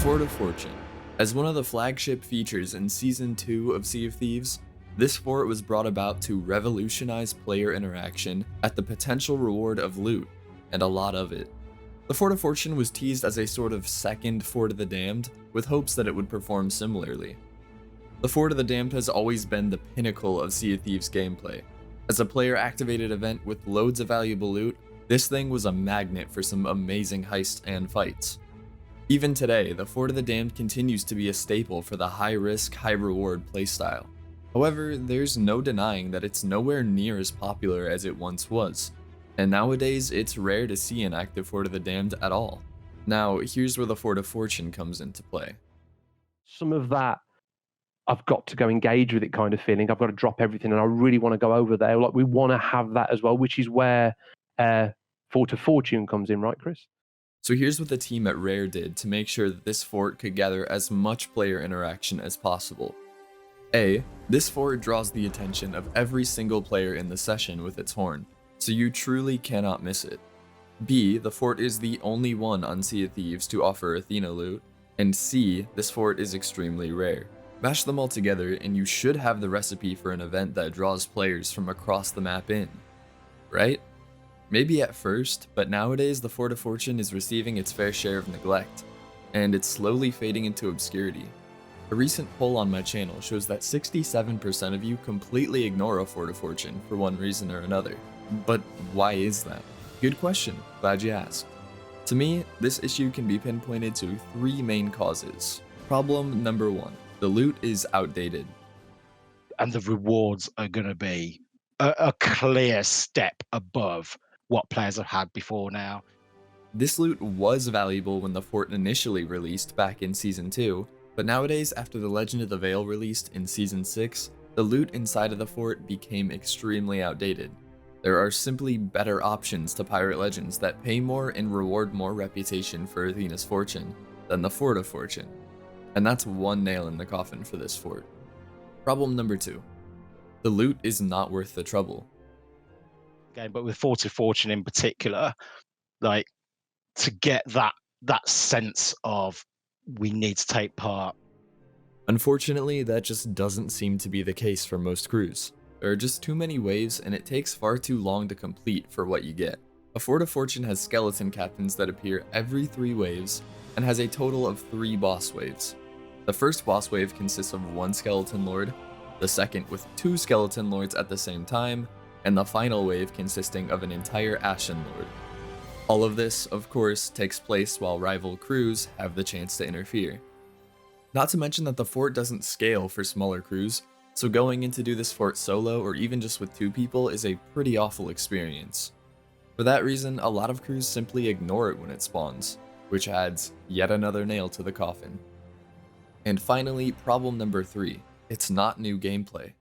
Fort of Fortune. As one of the flagship features in Season 2 of Sea of Thieves, this fort was brought about to revolutionize player interaction at the potential reward of loot, and a lot of it. The Fort of Fortune was teased as a sort of second Fort of the Damned, with hopes that it would perform similarly. The Fort of the Damned has always been the pinnacle of Sea of Thieves gameplay. As a player-activated event with loads of valuable loot, this thing was a magnet for some amazing heists and fights. Even today, the Fort of the Damned continues to be a staple for the high-risk, high-reward playstyle. However, there's no denying that it's nowhere near as popular as it once was, and nowadays it's rare to see an active Fort of the Damned at all. Now, here's where the Fort of Fortune comes into play. Some of that, I've got to go engage with it kind of feeling. I've got to drop everything and I really want to go over there. Like, we want to have that as well, which is where Fort of Fortune comes in, right, Chris? So here's what the team at Rare did to make sure that this fort could gather as much player interaction as possible. A. This fort draws the attention of every single player in the session with its horn, so you truly cannot miss it. B. The fort is the only one on Sea of Thieves to offer Athena loot, and C. This fort is extremely rare. Mash them all together and you should have the recipe for an event that draws players from across the map in. Right? Maybe at first, but nowadays the Fort of Fortune is receiving its fair share of neglect, and it's slowly fading into obscurity. A recent poll on my channel shows that 67% of you completely ignore a Fort of Fortune for one reason or another. But why is that? Good question, glad you asked. To me, this issue can be pinpointed to three main causes. Problem number 1, the loot is outdated. And the rewards are going to be a clear step above what players have had before now. This loot was valuable when the fort initially released back in Season 2, but nowadays after the Legend of the Veil released in Season 6, the loot inside of the fort became extremely outdated. There are simply better options to Pirate Legends that pay more and reward more reputation for Athena's fortune than the Fort of Fortune. And that's one nail in the coffin for this fort. Problem number 2. The loot is not worth the trouble. Okay, but with Fort of Fortune in particular, like, to get that sense of we need to take part. Unfortunately, that just doesn't seem to be the case for most crews. There are just too many waves and it takes far too long to complete for what you get. A Fort of Fortune has skeleton captains that appear every 3 waves and has a total of 3 boss waves. The first boss wave consists of 1 skeleton lord, the second with 2 skeleton lords at the same time, and the final wave consisting of an entire Ashen Lord. All of this, of course, takes place while rival crews have the chance to interfere. Not to mention that the fort doesn't scale for smaller crews, so going in to do this fort solo or even just with 2 people is a pretty awful experience. For that reason, a lot of crews simply ignore it when it spawns, which adds yet another nail to the coffin. And finally, problem number 3, it's not new gameplay.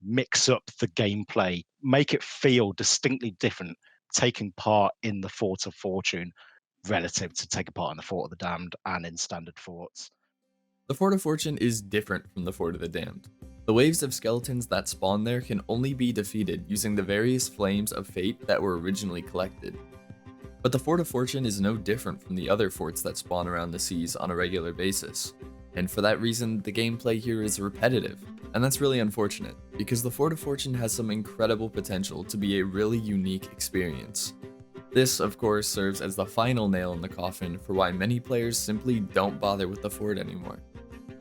Mix up the gameplay, make it feel distinctly different taking part in the Fort of Fortune relative to taking part in the Fort of the Damned and in standard forts. The Fort of Fortune is different from the Fort of the Damned. The waves of skeletons that spawn there can only be defeated using the various flames of fate that were originally collected. But the Fort of Fortune is no different from the other forts that spawn around the seas on a regular basis. And for that reason, the gameplay here is repetitive, and that's really unfortunate, because the Fort of Fortune has some incredible potential to be a really unique experience. This, of course, serves as the final nail in the coffin for why many players simply don't bother with the fort anymore.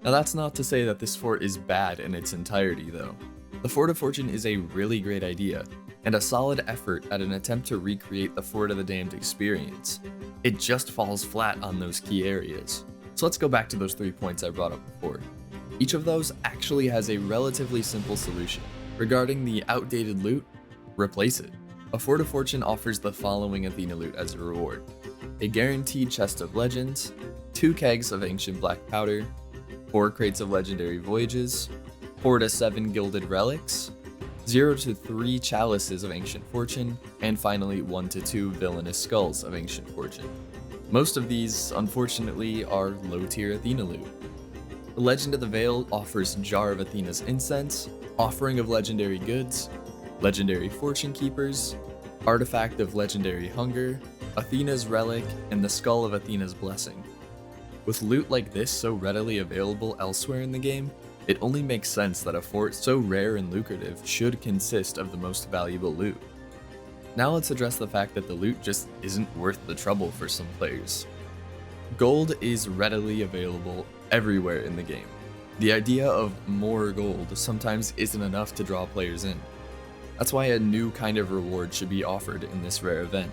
Now that's not to say that this fort is bad in its entirety though. The Fort of Fortune is a really great idea, and a solid effort at an attempt to recreate the Fort of the Damned experience. It just falls flat on those key areas. So let's go back to those 3 points I brought up before. Each of those actually has a relatively simple solution. Regarding the outdated loot, replace it. A Fort of Fortune offers the following Athena loot as a reward: a guaranteed chest of legends, 2 kegs of ancient black powder, 4 crates of legendary voyages, 4 to 7 gilded relics, 0 to 3 chalices of ancient fortune, and finally 1 to 2 villainous skulls of ancient fortune. Most of these, unfortunately, are low-tier Athena loot. The Legend of the Veil offers Jar of Athena's Incense, Offering of Legendary Goods, Legendary Fortune Keepers, Artifact of Legendary Hunger, Athena's Relic, and the Skull of Athena's Blessing. With loot like this so readily available elsewhere in the game, it only makes sense that a fort so rare and lucrative should consist of the most valuable loot. Now let's address the fact that the loot just isn't worth the trouble for some players. Gold is readily available everywhere in the game. The idea of more gold sometimes isn't enough to draw players in. That's why a new kind of reward should be offered in this rare event.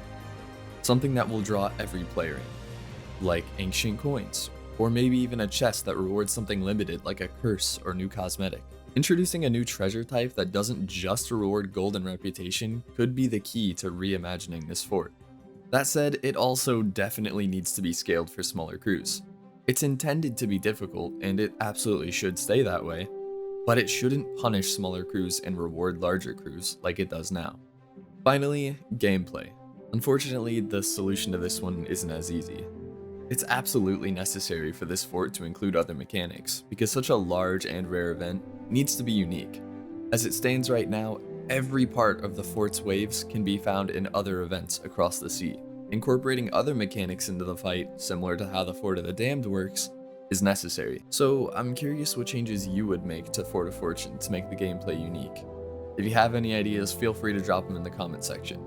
Something that will draw every player in, like ancient coins, or maybe even a chest that rewards something limited like a curse or new cosmetic. Introducing a new treasure type that doesn't just reward gold and reputation could be the key to reimagining this fort. That said, it also definitely needs to be scaled for smaller crews. It's intended to be difficult, and it absolutely should stay that way, but it shouldn't punish smaller crews and reward larger crews like it does now. Finally, gameplay. Unfortunately, the solution to this one isn't as easy. It's absolutely necessary for this fort to include other mechanics, because such a large and rare event needs to be unique. As it stands right now, every part of the fort's waves can be found in other events across the sea. Incorporating other mechanics into the fight, similar to how the Fort of the Damned works, is necessary. So I'm curious what changes you would make to Fort of Fortune to make the gameplay unique. If you have any ideas, feel free to drop them in the comment section.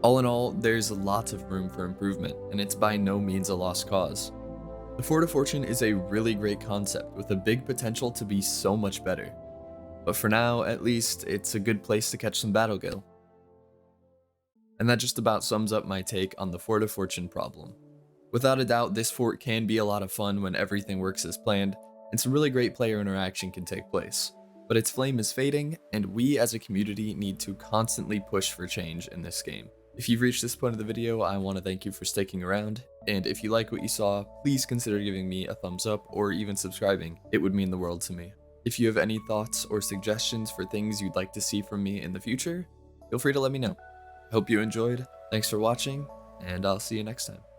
All in all, there's lots of room for improvement, and it's by no means a lost cause. The Fort of Fortune is a really great concept with a big potential to be so much better. But for now, at least, it's a good place to catch some battle gil. And that just about sums up my take on the Fort of Fortune problem. Without a doubt, this fort can be a lot of fun when everything works as planned, and some really great player interaction can take place. But its flame is fading, and we as a community need to constantly push for change in this game. If you've reached this point of the video, I want to thank you for sticking around, and if you like what you saw, please consider giving me a thumbs up or even subscribing. It would mean the world to me. If you have any thoughts or suggestions for things you'd like to see from me in the future, feel free to let me know. Hope you enjoyed, thanks for watching, and I'll see you next time.